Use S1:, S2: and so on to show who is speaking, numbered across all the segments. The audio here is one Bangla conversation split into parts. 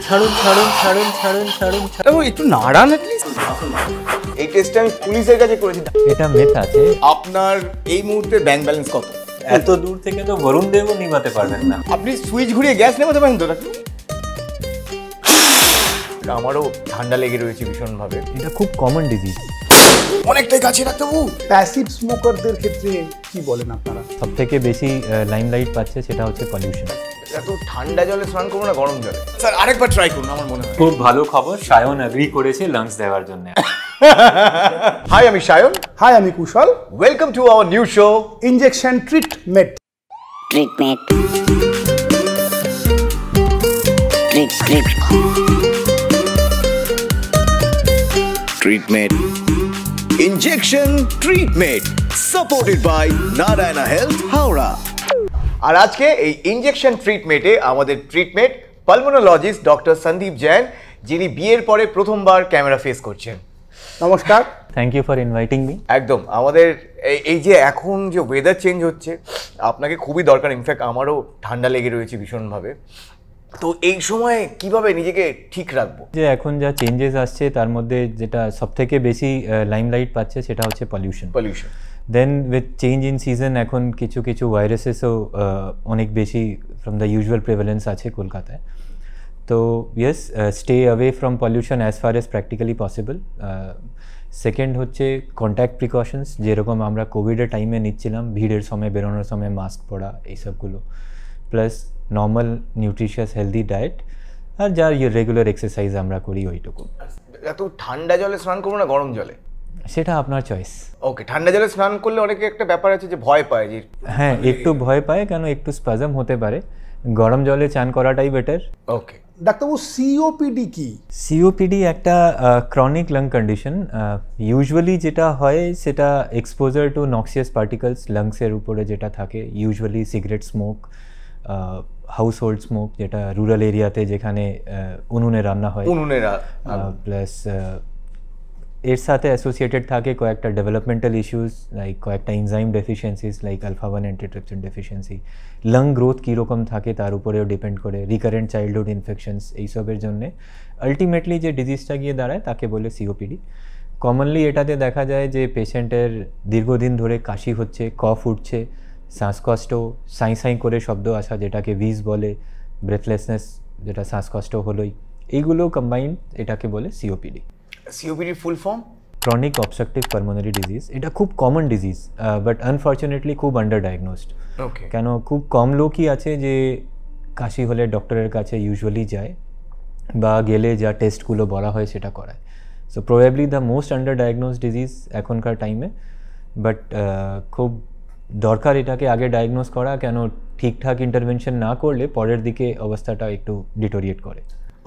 S1: ছাড়ুন ছাড়ুন ছাড়ুন ছাড়ুন ছাড়ুন ছাড়ুন
S2: একটু নাড়ান অ্যাটলিস্ট। এই টেস্টটা আমি পুলিশের কাছে করেছি।
S1: এটা মেথ আছে।
S2: আপনার এই মুহূর্তে ব্যাংক ব্যালেন্স কত?
S1: এত দূর থেকে তো বরুণ দেবও নিভাতে পারবেন না।
S2: আপনি সুইচ ঘুরিয়ে গ্যাস নেভাতে পারেন তো? আমারও ঠান্ডা লেগে রয়েছে ভীষণভাবে।
S1: এটা খুব কমন ডিজিজ।
S2: অনেকটাই কাছে রাখতে হবে।
S3: প্যাসিভ স্মোকারদের ক্ষেত্রে কি বলেন আপনারা?
S1: সব থেকে বেশি লাইমলাইট পাচ্ছে সেটা হচ্ছে পলিউশন।
S2: এত ঠান্ডা জলে স্নান করবো না গরম জলে? স্যার আরেকবার ট্রাই করুন, আমার মনে হয়।
S1: খুব ভালো খবর, সায়ন এগ্রি করেছে লাংস দেওয়ার জন্য।
S2: হাই, আমি সায়ন।
S3: হাই, আমি Kushal.
S2: Welcome to our new show
S3: injection treatment.
S2: Treatment. Injection Treatment supported by Narayana Health, Howrah. আর আজকে এই ইনজেকশন ট্রিটমেন্টে আমাদের treatment pulmonologist doctor Sandeep Jain, যিনি বিয়ের পরে প্রথমবার ক্যামেরা ফেস করছেন।
S3: নমস্কার।
S1: Thank you for inviting me.
S2: একদম, আমাদের এই যে এখন যে ওয়েদার চেঞ্জ হচ্ছে, আপনাকে খুবই দরকার। ইনফ্যাক্ট আমারও ঠান্ডা লেগে রয়েছে ভীষণভাবে। তো এই সময় কিভাবে নিজেকে ঠিক রাখবো?
S1: যে এখন যা চেঞ্জেস আসছে তার মধ্যে যেটা সব থেকে বেশি লাইমলাইট পাচ্ছে সেটা হচ্ছে pollution. Then with change in season এখন কিছু কিছু ভাইরাসেসও অনেক বেশি ফ্রম দ্য ইউজুয়াল প্রেভালেন্স আছে কলকাতায়। তো yes, stay away from pollution as far age practically possible. Second হচ্ছে কন্ট্যাক্ট প্রিকশনস, যেরকম আমরা কোভিডের টাইমে নিচ্ছিলাম, ভিড়ের সময় বেরোনোর সময় মাস্ক পরা, এইসবগুলো। Plus normal nutritious healthy diet, আর যা রেগুলার এক্সারসাইজ আমরা করি ওইটুকু।
S2: এত ঠান্ডা জলে স্নান করবো না গরম জলে?
S1: সেটা আপনার চয়েস।
S2: ওকে, ঠান্ডা জলে স্নান করলে অনেকে একটা ব্যাপার আছে যে ভয় পায়, যে
S1: হ্যাঁ একটু ভয় পায়, কেন একটু স্পাজম হতে পারে। গরম জলে চান করাটাই বেটার।
S2: ওকে
S3: ডাক্তারবাবু, সিওপিডি কি?
S1: সিওপিডি একটা ক্রনিক লাং কন্ডিশন। ইউজুয়ালি যেটা হয় সেটা এক্সপোজার টু নক্সিয়াস পার্টিকলস লাংসের উপরে যেটা থাকে, usually cigarette smoke, house hold smoke, যেটা রুরাল এরিয়াতে যেখানে উনুনে রান্না হয়, প্লাস এর সাথে অ্যাসোসিয়েটেড থাকে কয়েকটা ডেভেলপমেন্টাল ইস্যুস, লাইক কয়েকটা enzyme deficiencies like alpha 1 antitrypsin deficiency. Lung growth কীরকম থাকে তার উপরেও ডিপেন্ড করে, রিকারেন্ট চাইল্ডহুড ইনফেকশনস, এইসবের জন্যে আলটিমেটলি যে ডিজিজটা গিয়ে দাঁড়ায় তাকে বলে সিওপিডি। কমনলি এটাতে দেখা যায় যে পেশেন্টের দীর্ঘদিন ধরে কাশি হচ্ছে, কফ উঠছে, শ্বাসকষ্ট, সাঁই সাঁই করে শব্দ আসা যেটাকে ভিজ বলে, ব্রেথলেসনেস যেটা শ্বাসকষ্ট হলোই, এইগুলো কম্বাইন্ড এটাকে বলে সিওপিডি।
S2: সিওপিডির full form?
S1: Chronic obstructive pulmonary disease. এটা খুব কমন ডিজিজ, বাট আনফর্চুনেটলি খুব আন্ডার ডায়াগনোসড। কেন খুব কম লোকই আছে যে কাশি হলে ডক্টরের কাছে ইউজুয়ালি যায়, বা গেলে যা টেস্টগুলো বলা হয় সেটা করায়। So probably the most under diagnosed disease এখনকার টাইমে, বাট খুব দরকার এটাকে আগে ডায়াগনোস করা, কেন ঠিকঠাক ইন্টারভেনশন না করলে পরের দিকে অবস্থাটা একটু ডিটোরিয়েট করে।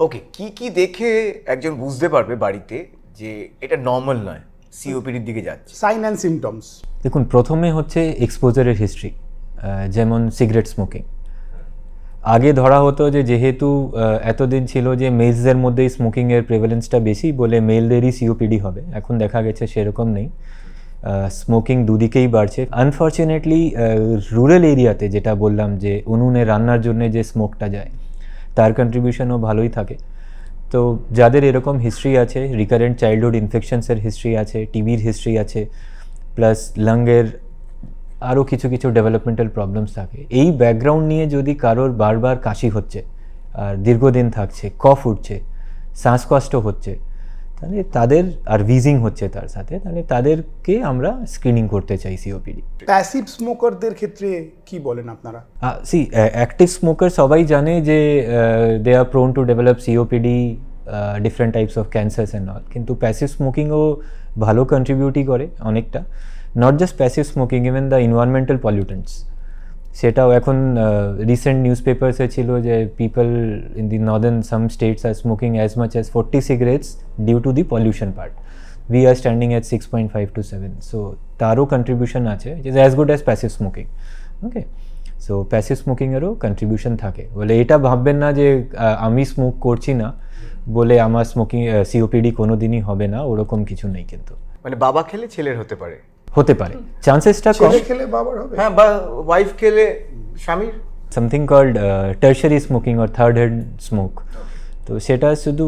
S2: ওকে, কি কি দেখে একজন বুঝতে পারবে বাড়িতে যে এটা নর্মাল নয়, সিওপিডির দিকে যাচ্ছে?
S3: Sign and symptoms.
S1: দেখুন, প্রথমে হচ্ছে এক্সপোজারের হিস্ট্রি, যেমন সিগারেট স্মোকিং। আগে ধরা হতো যে যেহেতু এতদিন ছিল যে মেলসদের মধ্যেই স্মোকিংয়ের প্রেভালেন্সটা বেশি বলে মেলদেরই সিওপিডি হবে। এখন দেখা গেছে সেরকম নেই, স্মোকিং দুদিকেই বাড়ছে। আনফর্চুনেটলি রুরাল এরিয়াতে যেটা বললাম যে উনুনে রান্নার জন্য যে স্মোকটা যায় তার কন্ট্রিবিউশনও ভালোই থাকে। তো যাদের এরকম হিস্ট্রি আছে, রিকারেন্ট চাইল্ডহুড ইনফেকশনসের হিস্ট্রি আছে, টিবির হিস্ট্রি আছে, প্লাস লাংয়ের আরও কিছু কিছু ডেভেলপমেন্টাল প্রবলেমস থাকে, এই ব্যাকগ্রাউন্ড নিয়ে যদি কারোর বারবার কাশি হচ্ছে আর দীর্ঘদিন থাকছে, কফ উঠছে, শ্বাসকষ্ট হচ্ছে, তাহলে তাদের আর ভিজিং হচ্ছে তার সাথে, তাহলে তাদেরকে আমরা স্ক্রিনিং করতে চাই সিওপিডি।
S3: প্যাসিভ স্মোকারদের ক্ষেত্রে কি বলেন আপনারা?
S1: অ্যাক্টিভ স্মোকার সবাই জানে যে they are prone to develop COPD, different types of cancers and all. কিন্তু প্যাসিভ স্মোকিংও ভালো কন্ট্রিবিউটই করে অনেকটা। Not just passive smoking, even the environmental pollutants, সেটাও এখন রিসেন্ট নিউজ পেপারসে ছিল যে people in the northern some states are smoking as much as 40 cigarettes due to the pollution part. We are standing at 6.5 to 7, so তারও কন্ট্রিবিউশন আছে, is as good as passive smoking. Okay, so passive স্মোকিংয়েরও কন্ট্রিবিউশন থাকে বলে এটা ভাববেন না যে আমি স্মোক করছি না বলে আমার স্মোকিং সিওপিডি কোনো দিনই হবে না, ওরকম কিছু নেই। কিন্তু
S2: মানে বাবা খেলে ছেলের হতে পারে,
S1: চান্সেসটা কম।
S3: ছেলে খেলে বাবার হবে,
S2: হ্যাঁ, বা ওয়াইফ খেলে স্বামীর।
S1: something called tertiary smoking or third hand smoke, তো তো সেটা শুধু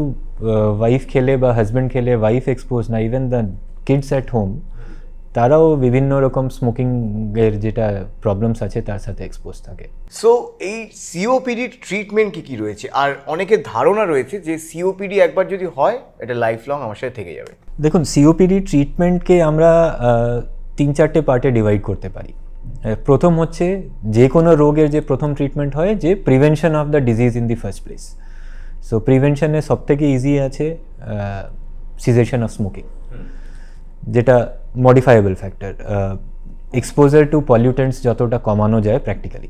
S1: ওয়াইফ খেলে বা হাজব্যান্ড খেলে ওয়াইফ এক্সপোজ না, even the kids at home তারাও বিভিন্ন রকম স্মোকিংয়ের যেটা প্রবলেমস আছে তার সাথে এক্সপোজ থাকে।
S2: সো এই সিওপিডি ট্রিটমেন্ট কি রয়েছে? আর অনেকের ধারণা রয়েছে যে সিওপিডি একবার যদি হয় এটা লাইফ লং আমার সাথে থেকে যাবে।
S1: দেখুন, সিওপিডি ট্রিটমেন্টকে আমরা 3-4টে পার্টে ডিভাইড করতে পারি। প্রথম হচ্ছে যে কোনো রোগের যে প্রথম ট্রিটমেন্ট হয় যে prevention of the disease in the first place. So প্রিভেনশনে সবথেকে ইজি আছে সিজেশন অফ স্মোকিং, যেটা modifiable factor. Exposure to pollutants যতটা কমানো যায় প্র্যাকটিক্যালি,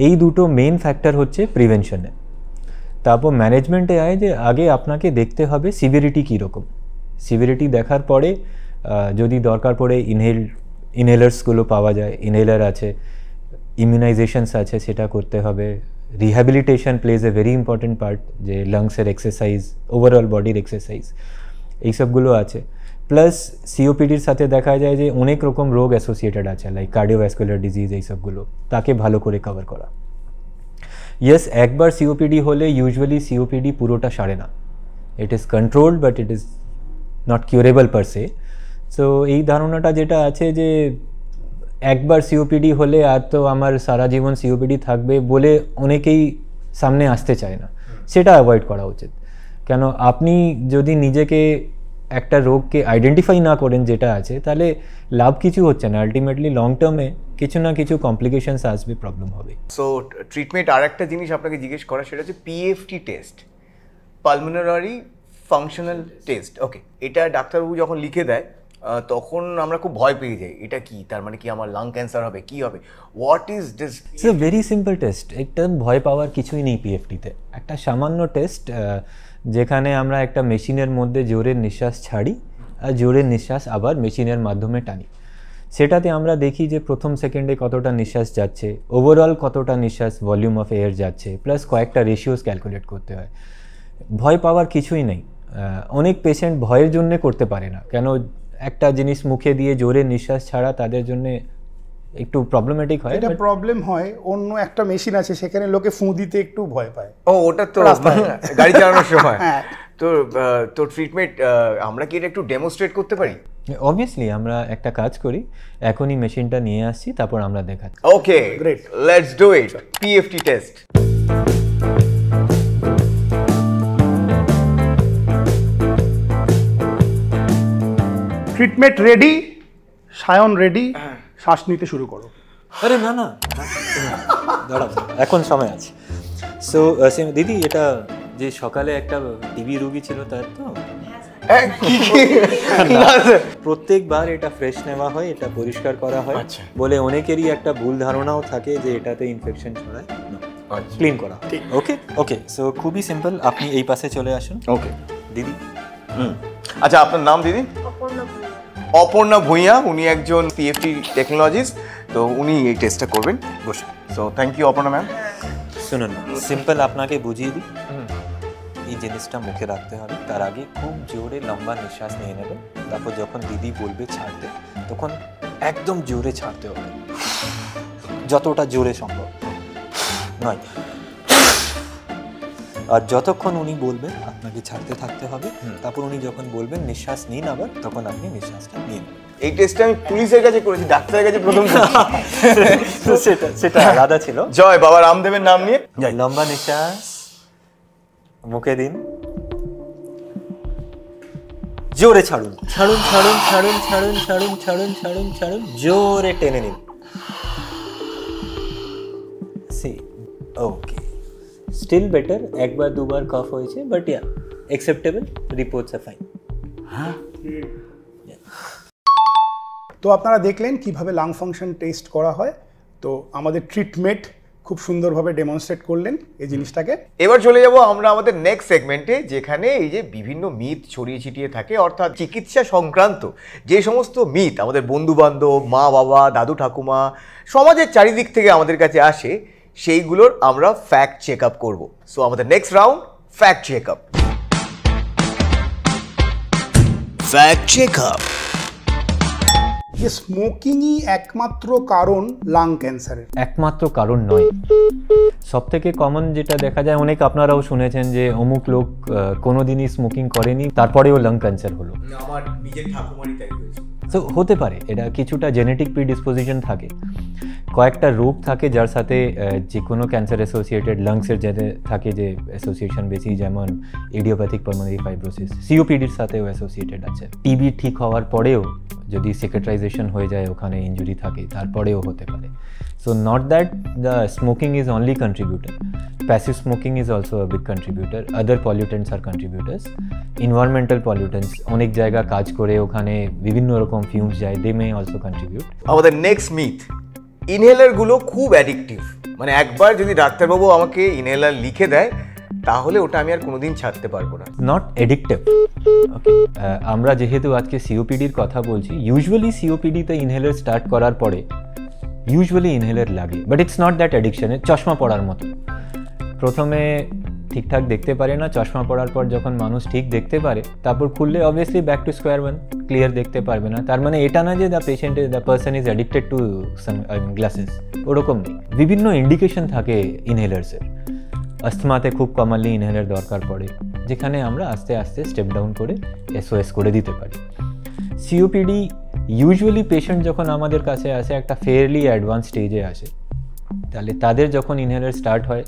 S1: এই দুটো মেইন ফ্যাক্টর হচ্ছে প্রিভেনশনে। তারপর ম্যানেজমেন্টে আয় যে আগে আপনাকে দেখতে হবে সিভিরিটি কীরকম। সিভিরিটি দেখার পরে যদি দরকার পড়ে ইনহেলার্সগুলো পাওয়া যায়, ইনহেলার আছে, ইমিউনাইজেশনস আছে, সেটা করতে হবে। Rehabilitation plays a very important part, যে লাংসের এক্সারসাইজ, ওভারঅল বডির এক্সারসাইজ, এইসবগুলো আছে। প্লাস সিওপিডির সাথে দেখা যায় যে অনেক রকম রোগ অ্যাসোসিয়েটেড আছে, লাইক কার্ডিওভ্যাসকুলার ডিজিজ, এইসবগুলো তাকে ভালো করে কভার করা। ইয়েস, একবার সিওপিডি হলে ইউজুয়ালি সিওপিডি পুরোটা সারে না, it is controlled but it is not curable per say. So এই ধারণাটা যেটা আছে যে একবার সিওপিডি হলে আর তো আমার সারা জীবন সিওপিডি থাকবে বলে অনেকেই সামনে আসতে চায় না, সেটা অ্যাভয়েড করা উচিত। কেন, আপনি যদি নিজেকে একটা রোগকে আইডেন্টিফাই না করেন যেটা আছে, তাহলে লাভ কিছু হচ্ছে না। আলটিমেটলি লং টার্মে কিছু না কিছু কমপ্লিকেশনস আসবে, প্রবলেম হবে।
S2: সো ট্রিটমেন্ট আর একটা জিনিস আপনাকে জিজ্ঞেস করা, সেটা হচ্ছে PFT test, pulmonary functional test. Okay, এটা ডাক্তারবাবু যখন লিখে দেয় তখন আমরা খুব ভয় পেয়ে যাই, এটা কি, তার মানে কি আমার লাং ক্যান্সার হবে, কি হবে, what is this?
S1: It's a very simple test, একটা ভয় পাওয়ার কিছুই নেই পিএফটিতে। একটা সামান্য টেস্ট যেখানে আমরা একটা মেশিনের মধ্যে জোরে নিঃশ্বাস ছাড়ি আর জোরে নিঃশ্বাস আবার মেশিনের মাধ্যমে টানি। সেটাতে আমরা দেখি যে প্রথম সেকেন্ডে কতটা নিঃশ্বাস যাচ্ছে, ওভারঅল কতটা নিঃশ্বাস ভলিউম অফ এয়ার যাচ্ছে, প্লাস কয়েকটা রেশিওস ক্যালকুলেট করতে হয়। ভয় পাওয়ার কিছুই নেই। অনেক পেশেন্ট ভয়ের জন্যে করতে পারে না, কেন একটা জিনিস মুখে দিয়ে জোরে নিঃশ্বাস ছাড়া তাদের জন্য একটু প্রবলেমেটিক হয়।
S3: এটা প্রবলেম হয়, অন্য একটা মেশিন আছে সেখানে লোকে ফুঁ দিতে একটু ভয় পায়।
S2: ও, ওটা তো গাড়ি চালানোর সময়। তো ট্রিটমেন্ট আমরা কি এটা একটু ডেমনস্ট্রেট করতে পারি?
S1: অবভিয়াসলি, আমরা একটা কাজ করি, এখনই মেশিনটা নিয়ে আসছি, তারপর আমরা দেখাচ্ছি।
S2: Okay, great, let's do it. PFT test.
S3: Treatment ready, Sayan ready, শ্বাস নিতে শুরু করো।
S1: আরে না না, দাঁড়াও, এখন সময় আছে। সো দিদি, এটা যে সকালে একটা টিবি রোগী ছিল তার তো প্রত্যেকবার এটা ফ্রেশ নেওয়া হয়, এটা পরিষ্কার করা হয় বলে অনেকেরই একটা ভুল ধারণাও থাকে যে এটাতে ইনফেকশন ছড়ায়। ক্লিন করা। ওকে ওকে, সো খুবই সিম্পল, আপনি এই পাশে চলে আসুন।
S2: ওকে
S1: দিদি।
S2: আচ্ছা, আপনার নাম দিদি? অপর্ণা ভূঁইয়া, উনি একজন পিএফটি টেকনোলজিস্ট, তো উনি এই টেস্টটা করবেন। বসুন। So thank you Aparna ma'am.
S1: শুনুন, সিম্পল আপনাকে বুঝিয়ে দিই। এই জিনিসটা মুখে রাখতে হবে, তার আগে খুব জোরে লম্বা নিঃশ্বাস নিয়ে নেবেন, তারপর যখন দিদি বলবে ছাড়তে তখন একদম জোরে ছাড়তে হবে, যতটা জোরে সম্ভব নয়। আর যতক্ষণ উনি বলবেন আপনাকে ছাড়তে থাকতে হবে, তারপর উনি যখন বলবেন নিঃশ্বাস নিন আবার, তখন আপনি নিঃশ্বাসটা নিন।
S2: এই টেস্টটা আমি পুলিশের কাছে করেছি, ডাক্তারের কাছে প্রথম।
S1: সেটা আলাদা ছিল।
S2: জয় বাবা রামদেবের নাম নিয়ে
S1: লম্বা নিঃশ্বাস মুখে দিন, জোরে ছাড়ুন, ছাড়ুন ছাড়ুন ছাড়ুন ছাড়ুন ছাড়ুন ছাড়ুন ছাড়ুন ছাড়ুন, জোরে টেনে নিন। ওকে, স্টিল বেটার, একবার দুবার কফ হয়েছে, বাট ইয়া অ্যাকসেপ্টেবল, রিপোর্টস আর ফাইন।
S3: তো আপনারা দেখলেন কিভাবে লাং ফাংশন টেস্ট করা হয়। তো আমাদের ট্রিটমেন্ট খুব সুন্দরভাবে ডেমনস্ট্রেট করলেন এই জিনিসটাকে।
S2: এবার চলে যাব আমরা আমাদের নেক্সট সেগমেন্টে, যেখানে এই যে বিভিন্ন মিথ ছড়িয়ে ছিটিয়ে থাকে, অর্থাৎ চিকিৎসা সংক্রান্ত যে সমস্ত মিথ আমাদের বন্ধু বান্ধব, মা বাবা, দাদু ঠাকুমা, সমাজের চারিদিক থেকে আমাদের কাছে আসে, সেইগুলোর আমরা ফ্যাক্ট চেক আপ করবো। সো আমাদের next round, fact check up. Fact check up.
S3: যে স্মোকিংই একমাত্র কারণ লাং ক্যান্সারের?
S1: একমাত্র কারণ নয়। সব থেকে কমন যেটা দেখা যায়, অনেক আপনারাও শুনেছেন যে অমুক লোক কোনোদিনই স্মোকিং করেনি তারপরেও লাং ক্যান্সার হলো।
S2: আমার নিজের ঠাকুমারই তাই হয়েছে।
S1: তো হতে পারে এটা কিছুটা জেনেটিক প্রিডিসপোজিশন থাকে, কয়েকটা রোগ থাকে যার সাথে যে কোনো ক্যান্সার অ্যাসোসিয়েটেড, লাংসের যাতে থাকে যে অ্যাসোসিয়েশন বেশি, যেমন ইডিওপ্যাথিক পালমোনারি ফাইব্রোসিস, সিওপিডির সাথেও অ্যাসোসিয়েটেড আছে। টিবি ঠিক হওয়ার পরেও যদি সিকেট্রাইজেশন হয়ে যায়, ওখানে ইনজুরি থাকে, তারপরেও হতে পারে। So not that the smoking is only contributor, passive smoking is also a big contributor, other pollutants are contributors, environmental pollutants অনেক জায়গা কাজ করে ওখানে বিভিন্ন রকম ফিউমস যায়, they may also contribute.
S2: আমাদের নেক্সট মিথ, ইনহেলার গুলো খুব অ্যাডিকটিভ, মানে একবার যদি ডাক্তারবাবু আমাকে ইনহেলার লিখে দেয় তাহলে ওটা আমি আর কোনোদিন ছাড়তে পারবো না।
S1: নট অ্যাডিকটিভ, ওকে। আমরা যেহেতু আজকে সিওপিডির কথা বলছি, ইউজুয়ালি সিওপিডিতে ইনহেলার স্টার্ট করার পরে ইউজুয়ালি ইনহেলার লাগে, but it's not that addiction. চশমা পড়ার মতো, প্রথমে ঠিকঠাক দেখতে পারে না, চশমা পড়ার পর যখন মানুষ ঠিক দেখতে পারে, তারপর খুললে obviously back to square one, clear দেখতে পারবে না। তার মানে এটা না যে the person is addicted to glasses, ওরকম নেই। বিভিন্ন ইন্ডিকেশন থাকে ইনহেলার্সের। অ্যাস্থমাতে খুব কমনলি ইনহেলার দরকার পড়ে, যেখানে আমরা আস্তে আস্তে স্টেপ ডাউন করে SOS করে দিতে পারি। সিওপিডি ইউজুয়ালি পেশেন্ট যখন আমাদের কাছে আসে একটা ফেয়ারলি অ্যাডভান্স স্টেজে আসে, তাহলে তাদের যখন ইনহেলার স্টার্ট হয়,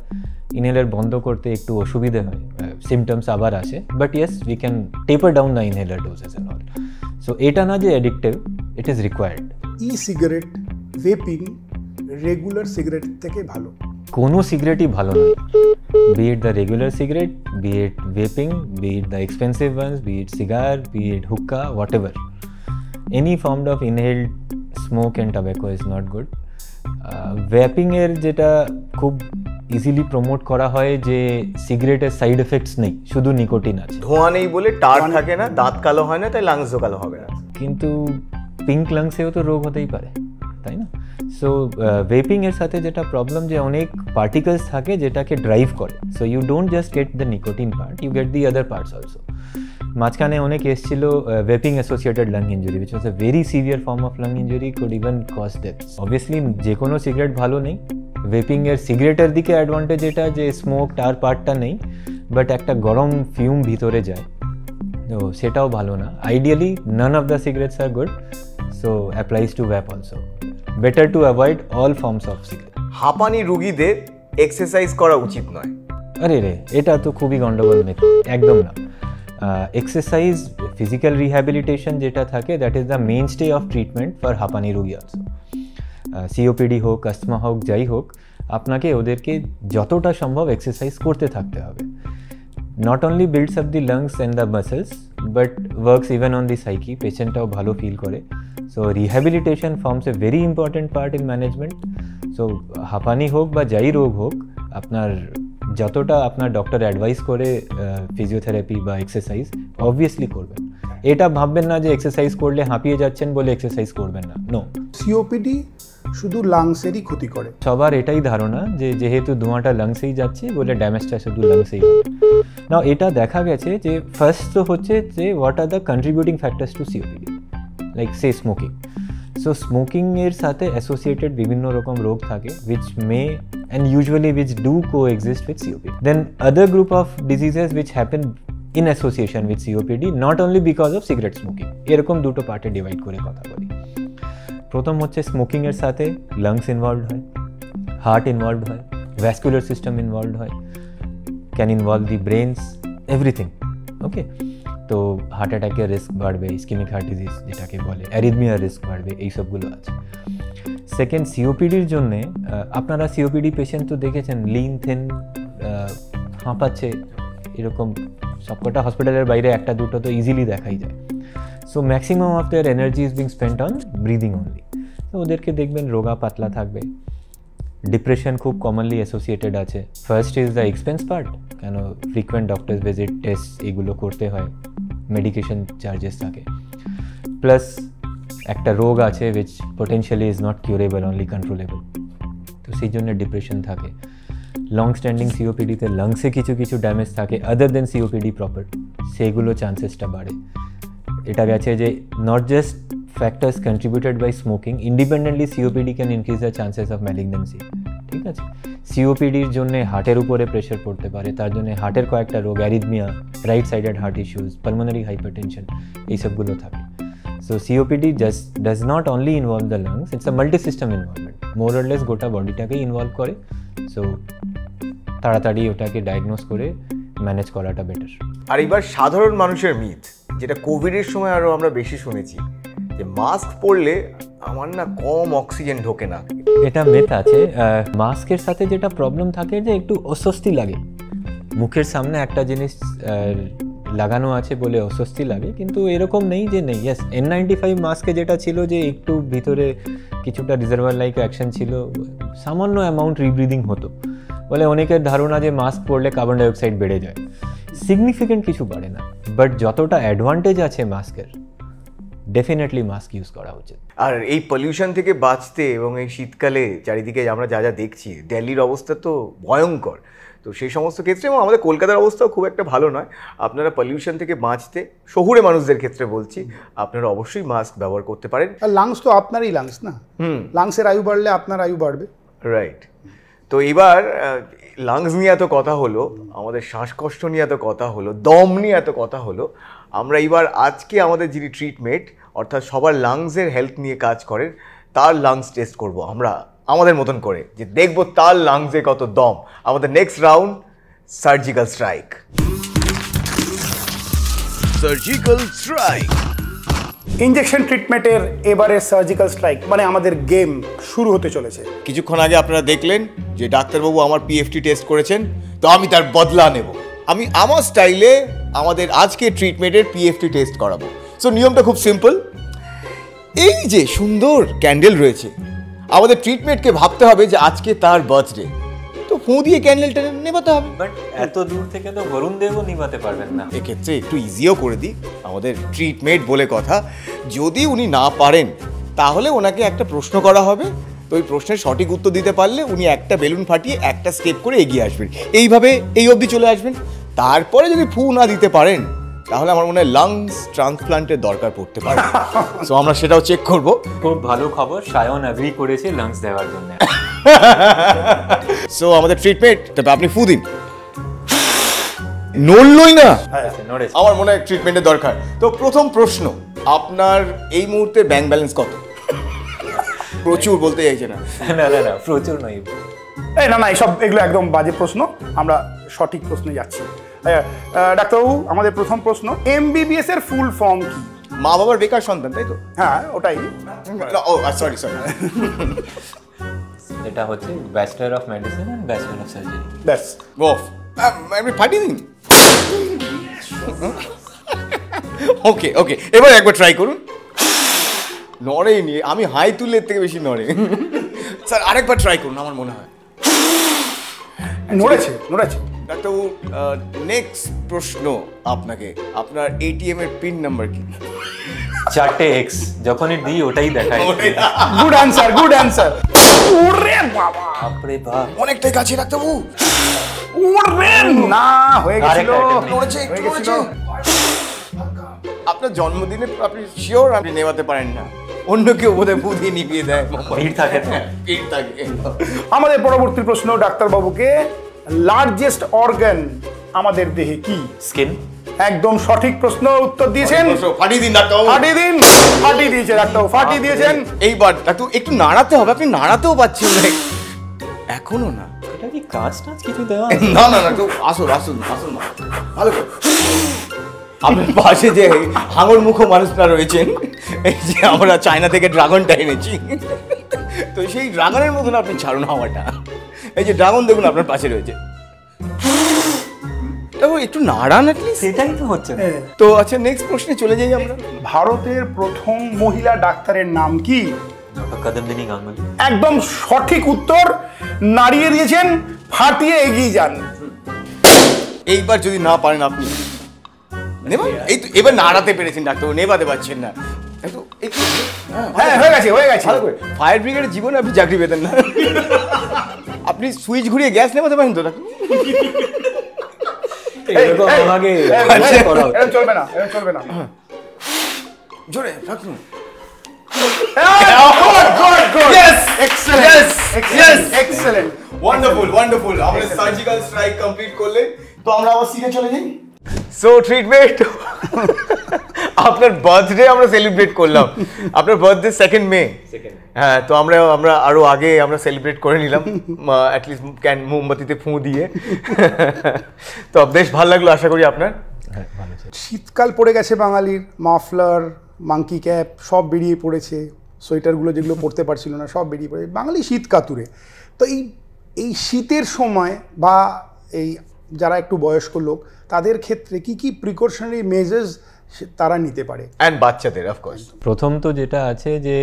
S1: ইনহেলার বন্ধ করতে একটু অসুবিধে হয়, সিমটমস আবার আসে, but yes we can taper down the inhaler doses and all. So এটা না যে addictive, it is required.
S3: E cigarette, vaping regular cigarette থেকে ভালো?
S1: কোনো সিগারেটই ভালো নয়, be it the regular cigarette, be it vaping, be it the expensive ones, be it cigar, be it hookah, whatever, any form of inhaled smoke and tobacco is not good. ভ্যাপিংয়ের যেটা খুব ইজিলি প্রমোট করা হয় যে সিগারেটের সাইড এফেক্টস নেই, শুধু নিকোটিন আছে।
S2: ধোঁয়া নেই বলে টার থাকে না, দাঁত কালো হয় না, তাই লাংসও কালো হবে না।
S1: কিন্তু পিঙ্ক লাংসেও তো রোগ হতেই পারে, তাই না? সো ভেপিংয়ের সাথে যেটা প্রবলেম, যে অনেক পার্টিকলস থাকে যেটাকে ড্রাইভ করে। So you don't just get the nicotine part, you get the other parts also. মাঝখানে অনেক এসেছিল vaping associated lung injury, which was a very severe form of lung injury, could even cause death. Obviously যে কোনো সিগারেট ভালো নেই, ভেপিংয়ের সিগারেটের দিকে অ্যাডভান্টেজ এটা যে স্মোক টার পার্টটা নেই, বাট একটা গরম ফিউম ভিতরে যায়, তো সেটাও ভালো না। Ideally none of the cigarettes are good, so applies to vape also. Better to avoid all forms of cigarette.
S2: হাঁপানি রোগীদের এক্সারসাইজ করা উচিত নয়?
S1: আরে রে, এটা তো খুবই গন্ডগোল মিথ, একদম না। এক্সারসাইজ, ফিজিক্যাল রিহ্যাবিলিটেশন যেটা থাকে, that is the main stay of treatment for হাঁপানি রোগী অলসো। সিওপিডি হোক, অ্যাস্থমা হোক, যাই হোক, আপনাকে ওদেরকে যতটা সম্ভব এক্সারসাইজ করতে থাকতে হবে। Not only builds up the lungs and the muscles, but works even on the psyche, পেশেন্টটাও ভালো ফিল করে। So rehabilitation forms a very important part in management. So হাঁপানি হোক বা যাই রোগ হোক, আপনার যতটা আপনার ডক্টর অ্যাডভাইস করে ফিজিওথেরাপি বা এক্সারসাইজ অবভিয়াসলি করবেন। এটা ভাববেন না যে এক্সারসাইজ করলে হাঁপিয়ে যাচ্ছেন বলে এক্সারসাইজ করবেন না, নো।
S3: সিওপিডি শুধু লাংসেরই ক্ষতি করে?
S1: সবার এটাই ধারণা যে যেহেতু ধোঁয়াটা লাংসেই যাচ্ছে বলে ড্যামেজটা শুধু লাংসেই হবে না। এটা দেখা গেছে যে ফার্স্ট তো হচ্ছে যে what are the contributing factors to COPD, like say smoking. So স্মোকিংয়ের সাথে অ্যাসোসিয়েটেড বিভিন্ন রকম রোগ থাকে which may and usually which do coexist with COPD. Then other group of diseases which happen in association with COPD, not only because of cigarette smoking. এরকম দুটো পার্টে ডিভাইড করে কথা বলি। প্রথম হচ্ছে স্মোকিংয়ের সাথে লাংস ইনভলভ হয়, হার্ট ইনভলভ হয়, ভ্যাসকুলার সিস্টেম ইনভলভ হয়, can involve the brains, everything, okay. তো হার্ট অ্যাটাকের রিস্ক বাড়বে, ইস্কেমিক হার্ট ডিজিজ যেটাকে বলে, অ্যারিথমিয়ার রিস্ক বাড়বে, এইসবগুলো আছে। সেকেন্ড, সিওপিডির জন্যে আপনারা সিওপিডি পেশেন্ট তো দেখেছেন, লিন থিন, হাঁপাচ্ছে, এরকম সবকটা হসপিটালের বাইরে একটা দুটো তো ইজিলি দেখাই যায়। So maximum of their energy is being spent on breathing only. তো ওদেরকে দেখবেন রোগা পাতলা থাকবে। ডিপ্রেশন খুব কমনলি অ্যাসোসিয়েটেড আছে। First is the expense part, কেন ফ্রিকুয়েন্ট ডক্টরস ভিজিট, টেস্ট এগুলো করতে হয়, মেডিকেশন চার্জেস থাকে, প্লাস একটা রোগ আছে which potentially is not curable, only controllable, তো সেই জন্য ডিপ্রেশন থাকে। লং স্ট্যান্ডিং সিওপিডিতে লাংসে কিছু কিছু ড্যামেজ থাকে আদার দেন সিওপিডি প্রপার, সেইগুলো চান্সেসটা বাড়ে। এটা গেছে যে not just factors contributed by smoking, independently COPD can increase the chances of malignancy. ঠিক আছে, সিওপিডির জন্য হার্টের উপরে প্রেশার পড়তে পারে, তার জন্য হার্টের কয়েকটা রোগ, arrhythmia, right sided heart issues, pulmonary hypertension, এইসবগুলো থাকে। So COPD does not only involve the lungs, it's a multi system involvement, more or less গোটা বডিটাকেই ইনভলভ করে। সো তাড়াতাড়ি ওটাকে ডায়াগনোস করে ম্যানেজ করাটা বেটার।
S2: আর এবার সাধারণ মানুষের মিথ, যেটা কোভিডের সময় আরও আমরা বেশি শুনেছি, যে মাস্ক পরলে আমার না কম অক্সিজেন ঢোকে না।
S1: এটা মেথ আছে। মাস্কের সাথে যেটা প্রবলেম থাকে যে একটু অস্বস্তি লাগে, মুখের সামনে একটা জিনিস লাগানো আছে বলে অস্বস্তি লাগে, কিন্তু এরকম নেই যে নেই। ইয়েস, N95 মাস্কে যেটা ছিল যে একটু ভিতরে কিছুটা রিজার্ভার লাইক অ্যাকশন ছিল, সামান্য অ্যামাউন্ট রিব্রিদিং হতো বলে অনেকের ধারণা যে মাস্ক পরলে কার্বন ডাইঅক্সাইড বেড়ে যায়। সিগনিফিকেন্ট কিছু বাড়ে না, বাট যতটা অ্যাডভান্টেজ আছে মাস্কের, ডেফিনেটলি মাস্ক ইউজ করা উচিত।
S2: আর এই পলিউশন থেকে বাঁচতে এবং এই শীতকালে চারিদিকে আমরা যা যা দেখছি, দিল্লির অবস্থা তো ভয়ঙ্কর, তো সেই সমস্ত ক্ষেত্রে এবং আমাদের কলকাতার অবস্থাও খুব একটা ভালো নয়। আপনারা পলিউশন থেকে বাঁচতে, শহুরে মানুষদের ক্ষেত্রে বলছি, আপনারা অবশ্যই মাস্ক ব্যবহার করতে পারেন।
S3: আর লাংস তো আপনারই লাংস না, লাংসের আয়ু বাড়লে আপনার আয়ু বাড়বে।
S2: রাইট। তো এবার লাংস নিয়ে এত কথা হলো, আমাদের শ্বাসকষ্ট নিয়ে এত কথা হলো, দম নিয়ে এত কথা হলো, আমরা এবার আজকে আমাদের যিনি ট্রিটমেন্ট, অর্থাৎ সবার লাংসের হেলথ নিয়ে কাজ করেন, তার লাংস টেস্ট করব আমরা আমাদের মতন করে, যে দেখব তার লাংসে কত দম। আমাদের next round surgical strike. Surgical strike.
S3: Injection ট্রিটমেন্টের এবারে সার্জিক্যাল স্ট্রাইক মানে আমাদের গেম শুরু হতে চলেছে।
S2: কিছুক্ষণ আগে আপনারা দেখলেন যে ডাক্তারবাবু আমার পিএফটি টেস্ট করেছেন, তো আমি তার বদলা নেব। আমি আমার স্টাইলে আমাদের আজকে ট্রিটমেন্টের পিএফটি টেস্ট করাবো। সো নিয়মটা খুব সিম্পল। এই যে সুন্দর ক্যান্ডেল রয়েছে, আমাদের ট্রিটমেন্টকে ভাবতে হবে যে আজকে তার বার্থডে, তো ফুঁ দিয়ে ক্যান্ডেলটা নেভাতে হবে।
S1: বাট এত দূর থেকে তো বরুণ দেবও নিভাতে পারবেন না।
S2: এক্ষেত্রে একটু ইজিও করে দিই, আমাদের ট্রিটমেন্ট বলে কথা, যদি উনি না পারেন তাহলে ওনাকে একটা প্রশ্ন করা হবে, তো ওই প্রশ্নের সঠিক উত্তর দিতে পারলে উনি একটা বেলুন ফাটিয়ে একটা স্টেপ করে এগিয়ে আসবেন, এইভাবে এই অবধি চলে আসবেন। তারপরে যদি ফু না দিতে পারেন তাহলে আমার মনে হয় লাংস ট্রান্সপ্লান্টের দরকার পড়তে পারে। সো আমরা সেটাও চেক করব।
S1: খুব ভালো খবর, সায়ন এগ্রি করেছে লাংস দেওয়ার জন্য।
S2: সো আমাদের ট্রিটমেন্ট, তবে আপনি ফু দিন। নড়লই না, আমার মনে হয় ট্রিটমেন্টের দরকার। তো প্রথম প্রশ্ন, আপনার এই মুহূর্তে ব্যাংক ব্যালেন্স কত? প্রচুর বলতে চাইছে না।
S1: না না না, প্রচুর নয়।
S3: এই না না, এগুলো একদম বাজে প্রশ্ন, আমরা সঠিক প্রশ্নে যাচ্ছি। ডাক্তারবাবু, আমাদের প্রথম প্রশ্ন, এমবিবিএস এর ফুল ফর্ম কি?
S2: মা বাবার বেকার সন্তান, তাই তো?
S3: হ্যাঁ, ওটাই।
S2: ও সরি সরি,
S1: এটা হচ্ছে bachelor of medicine and bachelor of surgery.
S3: ব্যাস,
S2: ওফ, আমি ফাটিয়ে দিন। ওকে ওকে, এবার একবার ট্রাই করুন। নড়েই নি, আমি হাই তুললে থেকে বেশি নড়ে। স্যার আরেকবার ট্রাই করুন, আমার মনে হয়
S3: নড়েছে নড়েছে।
S2: ডাক্তারবাবু, নেক্সট প্রশ্ন আপনাকে, আপনার এটিএম এর পিন নাম্বার কি?
S1: 4টে এক্স, যখনই দিই ওটাই দেখায়।
S3: Good answer, good answer. ওরে বাবা,
S1: বাপরে বাপ,
S2: অনেকটাই কাছে ডাক্তারবাবু।
S3: ওরে না, হয়ে গেছিল,
S2: নড়েছে,
S3: হয়ে গেছিল।
S2: আপনার জন্মদিনে আপনি শিওর আপনি নেওয়াতে পারেন না, অন্য কেউ বোধহয় বুদ্ধি নিভিয়ে দেয়।
S1: ভিড় থাকে তো।
S2: ভিড় থাকে।
S3: আমাদের পরবর্তী প্রশ্ন ডাক্তারবাবুকে, লার্জেস্ট অর্গান আমাদের দেহে কি?
S1: স্কিন।
S3: একদম সঠিক প্রশ্ন, উত্তর দিয়েছেন।
S2: ফাটিয়ে দিন ডাক্তারবাবু,
S3: ফাটিয়ে দিন। ফাটিয়ে দিয়েছে ডাক্তারবাবু, ফাটিয়ে দিয়েছেন।
S2: এইবার ডাক্তার একটু নাড়াতে হবে, আপনি নাড়াতেও পাচ্ছেন না এখনো না।
S1: এটা কি কাজ টাজ কিছু দেওয়া?
S2: না না না, তো আসুন আসুন আসুন, ভালো করে। আপনার পাশে যে হাঙর মুখো মানুষরা রয়েছেন, এই যে আমরা চায়না থেকে ড্রাগনটা এনেছি, তো সেই ড্রাগনের মতন আপনি ছাড়ুন হাওয়াটা। এই যে ড্রাগন দেখুন আপনার পাশে রয়েছে, একটু নাড়ান অ্যাটলিস্ট।
S1: সেটাই তো হচ্ছে না।
S2: তো আচ্ছা, নেক্সট প্রশ্নে চলে যাই আমরা।
S3: ভারতের প্রথম মহিলা ডাক্তারের নাম কি?
S1: কদমদিনী গাঙ্গুলি।
S3: একদম সঠিক উত্তর, নাড়িয়ে দিয়েছেন, ফাটিয়ে এগিয়ে যান।
S2: এইবার যদি না পারেন আপনি নেবা, এই তো এবার নাড়াতে পেরেছেন ডাক্তার, নেবাতে পারছেন না।
S3: হ্যাঁ, হয়ে গেছে, হয়ে গেছে।
S2: ফায়ার ব্রিগেডের জীবনে আপনি চাকরি পেতেন না। আপনি সুইচ ঘুরিয়ে গ্যাস নেবাতে পারেন তো ডাক্তার?
S3: চলবে না, চলবে না।
S2: জোরে রাখুন। good.
S3: Yes. Excellent.
S2: Yes.
S3: Excellent. Excellent.
S2: Wonderful, wonderful. আমরা সার্জিক্যাল স্ট্রাইক কমপ্লিট করলে তো আমরা আবার সিটে চলে যাই। সো ট্রিটমেন্ট আপনার বার্থডে আমরা সেলিব্রেট করলাম, আপনার বার্থডে 2 মে। হ্যাঁ, তো আমরা আরো আগে আমরা সেলিব্রেট করে নিলাম অ্যাটলিস্ট মোমবাতিতে ফুঁ দিয়ে। তো বেশ ভালো লাগলো, আশা করি আপনার।
S3: শীতকাল পড়ে গেছে বাঙালির, মাফলার, মাঙ্কি ক্যাপ সব বেরিয়ে পড়েছে, সোয়েটারগুলো যেগুলো পরতে পারছিল না সব বেরিয়ে পড়েছে, বাঙালি শীত কাতুরে। তো এই শীতের সময় বা এই যারা একটু বয়স্ক লোক তাদের ক্ষেত্রে কি কি প্রিকশনারি মেজার্স তারা নিতে পারে?
S2: অ্যান্ড বাচ্চাদের অফকোর্স।
S1: প্রথম তো যেটা আছে যে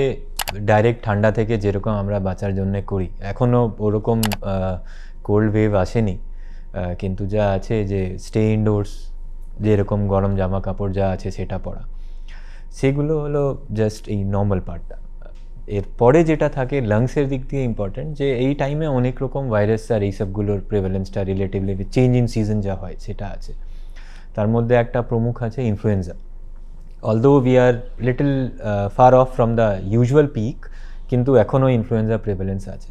S1: ডাইরেক্ট ঠান্ডা থেকে যেরকম আমরা বাঁচার জন্য করি, এখনও ওরকম কোল্ড ওয়েভ আসেনি, কিন্তু যা আছে যে স্টে ইনডোর্স, যেরকম গরম জামা কাপড় যা আছে সেটা পরা, সেগুলো হলো জাস্ট এই নর্মাল পার্টটা। এরপরে যেটা থাকে লাংসের দিক দিয়ে ইম্পর্টেন্ট, যে এই টাইমে অনেক রকম ভাইরাস আর এইসবগুলোর প্রেভেলেন্সটা রিলেটিভলি চেঞ্জ ইন সিজন যা হয় সেটা আছে। তার মধ্যে একটা প্রমুখ আছে influenza. although we are little far off from the usual peak, কিন্তু এখনও ইনফ্লুয়েঞ্জা প্রেভেলেন্স আছে।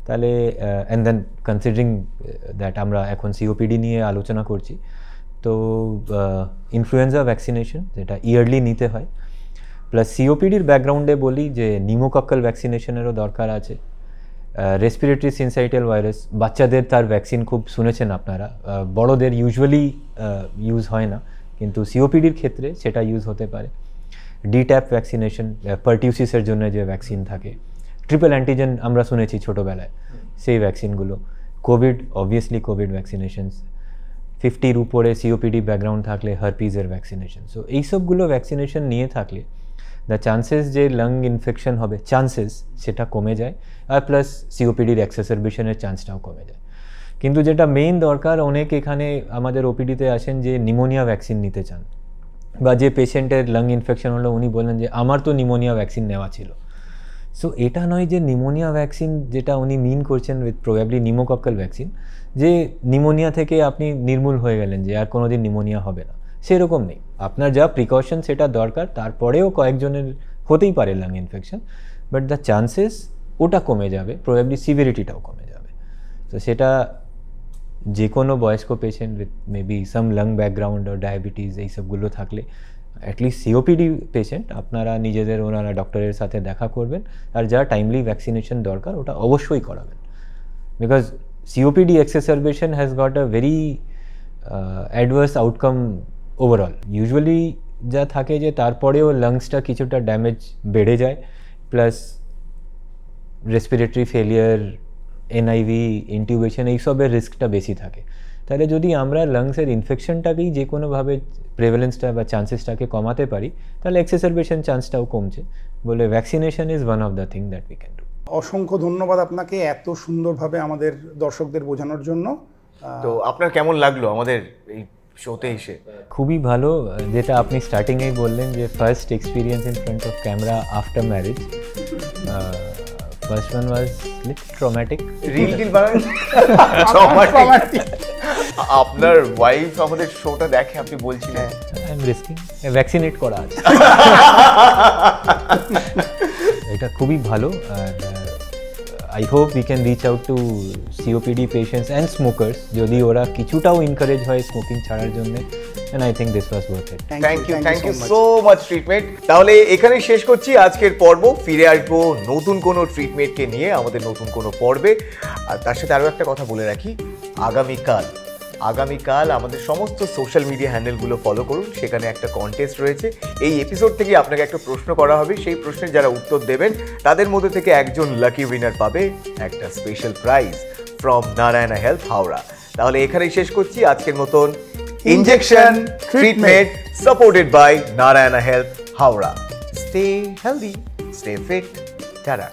S1: তাহলে অ্যান্ড দেন কনসিডারিং দ্যাট আমরা এখন সিওপিডি নিয়ে আলোচনা করছি, তো ইনফ্লুয়েঞ্জা ভ্যাকসিনেশন যেটা ইয়ারলি নিতে হয়, প্লাস সিওপিডির ব্যাকগ্রাউন্ডে বলি যে নিউমোকক্কাল ভ্যাকসিনেশনেরও দরকার আছে। রেসপিরেটরি সিনসাইটাল ভাইরাস বাচ্চাদের তার ভ্যাকসিন খুব শুনেছেন আপনারা, বড়দের ইউজুয়ালি ইউজ হয় না, কিন্তু সিওপিডির ক্ষেত্রে সেটা ইউজ হতে পারে। ডিট্যাপ ভ্যাকসিনেশন, পারটিউসিসের জন্য যে ভ্যাকসিন থাকে, ট্রিপল অ্যান্টিজেন আমরা শুনেছি ছোটোবেলায়, সেই ভ্যাকসিনগুলো। কোভিড, অবভিয়াসলি কোভিড ভ্যাকসিনেশনস। 50-র উপরে সিওপিডি ব্যাকগ্রাউন্ড থাকলে হারপিজের ভ্যাকসিনেশন। সো এইসবগুলো ভ্যাকসিনেশন নিয়ে থাকলে দ্য চান্সেস যে লাং ইনফেকশন হবে চান্সেস সেটা কমে যায়, আর প্লাস সিওপিডির এক্সাসারবেশনের চান্সটাও কমে যায়। কিন্তু যেটা মেইন দরকার, অনেক এখানে আমাদের ওপিডিতে আসেন যে নিমোনিয়া ভ্যাকসিন নিতে চান, বা যে পেশেন্টের লাং ইনফেকশন হলো উনি বলেন যে আমার তো নিমোনিয়া ভ্যাকসিন নেওয়া ছিল। সো এটা নয় যে নিমোনিয়া ভ্যাকসিন যেটা উনি মিন করছেন উইথ প্রবাবলি নিউমোকক্কাল ভ্যাকসিন, যে নিমোনিয়া থেকে আপনি নির্মূল হয়ে গেলেন, যে আর কোনোদিন নিমোনিয়া হবে না, সেরকম নেই। আপনার যা প্রিকশন সেটা দরকার, তারপরেও কয়েকজনের হতেই পারে lung infection, but the chances ওটা কমে যাবে, প্রবাবলি সিভিরিটিটাও কমে যাবে। তো সেটা যে কোনো বয়স্ক patient with maybe some lung background ও ডায়াবেটিস এইসবগুলো থাকলে, অ্যাটলিস্ট সিওপিডি পেশেন্ট আপনারা নিজেদের ওনারা ডক্টরের সাথে দেখা করবেন, আর যা টাইমলি ভ্যাকসিনেশন দরকার ওটা অবশ্যই করাবেন। Because COPD exacerbation has got a very adverse outcome overall. Usually যা থাকে যে তারপরেও লাংসটা কিছুটা ড্যামেজ বেড়ে যায়, plus respiratory failure, NIV, intubation এইসবের রিস্কটা বেশি থাকে। তাহলে যদি আমরা লাংসের ইনফেকশনটাকেই যে কোনোভাবে প্রেভেলেন্সটা বা চান্সেসটাকে কমাতে পারি, তাহলে এক্সাসারবেশন চান্সটাও কমছে। বলে vaccination is one of the thing that we can do.
S3: অসংখ্য ধন্যবাদ আপনাকে এত সুন্দরভাবে আমাদের দর্শকদের বোঝানোর জন্য।
S2: তো আপনার কেমন লাগলো আমাদের এই শোতে এসে?
S1: খুবই ভালো, যেটা আপনি স্টার্টিংয়েই বললেন যে first experience in front of camera after marriage. First one was little traumatic.
S2: Reel বানান ট্রমাটিক। আপনার ওয়াইফ আমাদের শোটা দেখে, আপনি বলছিলেন
S1: আই এম রিস্কিং, ভ্যাকসিনেট করা আছে। এটা খুবই ভালো, আর I hope we can reach out to COPD patients and smokers, যদি ওরা কিছুটাও এনকারেজ হয় স্মোকিং ছাড়ার জন্য, and I think this was worth it.
S2: Thank you so much treatment. তাহলে এখানেই শেষ করছি আজকের পর্ব। ফিরে আসবো নতুন কোনো ট্রিটমেন্টকে নিয়ে আমাদের নতুন কোনো পর্বে। আর তার সাথে আরও একটা কথা বলে রাখি, আগামীকাল আমাদের সমস্ত সোশ্যাল মিডিয়া হ্যান্ডেলগুলো ফলো করুন, সেখানে একটা কন্টেস্ট রয়েছে। এই এপিসোড থেকে আপনাকে একটা প্রশ্ন করা হবে, সেই প্রশ্নের যারা উত্তর দেবেন তাদের মধ্যে থেকে একজন লাকি উইনার পাবে একটা special prize from Narayana Health Howrah. তাহলে এখানেই শেষ করছি আজকের মতন injection treatment supported by Narayana Health Howrah. Stay healthy, stay fit, tata.